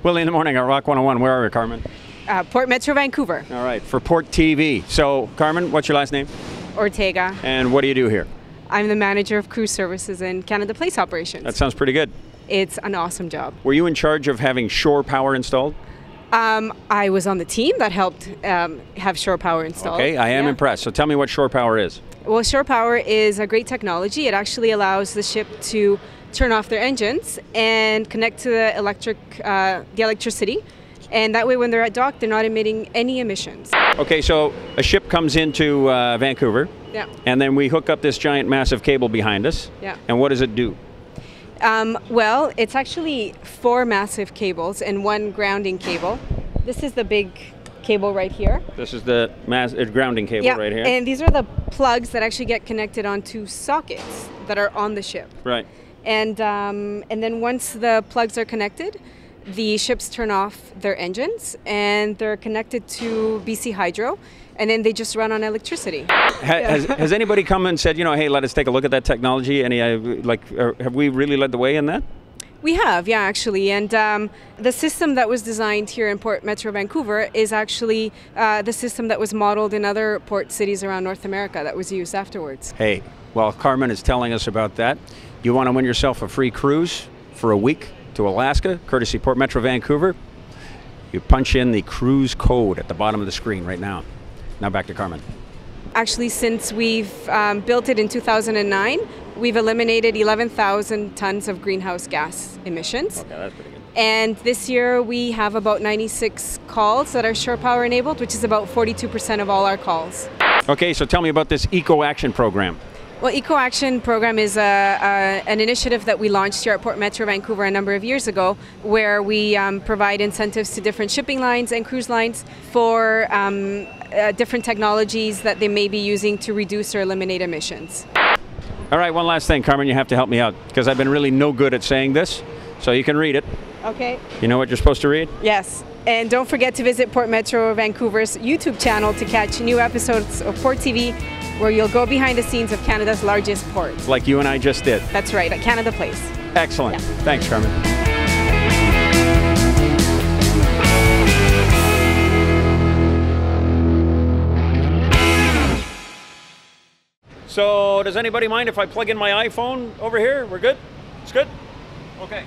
Willy in the morning at Rock 101. Where are we, Carmen? Port Metro Vancouver. All right, for Port TV. So, Carmen, what's your last name? Ortega. And what do you do here? I'm the manager of cruise services and Canada Place operations. That sounds pretty good. It's an awesome job. Were you in charge of having shore power installed? I was on the team that helped have shore power installed. Okay, I am impressed. So tell me what shore power is. Well, shore power is a great technology. It actually allows the ship to turn off their engines and connect to the electricity. And that way when they're at dock, they're not emitting any emissions. Okay, so a ship comes into Vancouver. Yeah. And then we hook up this giant massive cable behind us. Yeah. And what does it do? Well, it's actually 4 massive cables and 1 grounding cable. This is the big cable right here. This is the grounding cable right here. And these are the plugs that actually get connected onto sockets that are on the ship. Right. And then once the plugs are connected, the ships turn off their engines and they're connected to BC Hydro, and then they just run on electricity. Has anybody come and said, hey, let us take a look at that technology? Have we really led the way in that? We have, yeah, actually. And the system that was designed here in Port Metro Vancouver is actually the system that was modeled in other port cities around North America that was used afterwards. Hey, well, Carmen is telling us about that. You want to win yourself a free cruise for a week to Alaska, courtesy Port Metro Vancouver? You punch in the cruise code at the bottom of the screen right now. Now back to Carmen. Actually, since we've built it in 2009, we've eliminated 11,000 tons of greenhouse gas emissions. Okay, that's pretty good. And this year we have about 96 calls that are shore power enabled, which is about 42% of all our calls. Okay, so tell me about this Eco Action program. Well, Eco Action program is an initiative that we launched here at Port Metro Vancouver a number of years ago, where we provide incentives to different shipping lines and cruise lines for different technologies that they may be using to reduce or eliminate emissions. All right, one last thing, Carmen, you have to help me out, because I've been really no good at saying this, so you can read it. Okay. You know what you're supposed to read? Yes. And don't forget to visit Port Metro Vancouver's YouTube channel to catch new episodes of Port TV, where you'll go behind the scenes of Canada's largest port. Like you and I just did. That's right, at Canada Place. Excellent. Yeah. Thanks, Carmen. So, does anybody mind if I plug in my iPhone over here? We're good? It's good? Okay.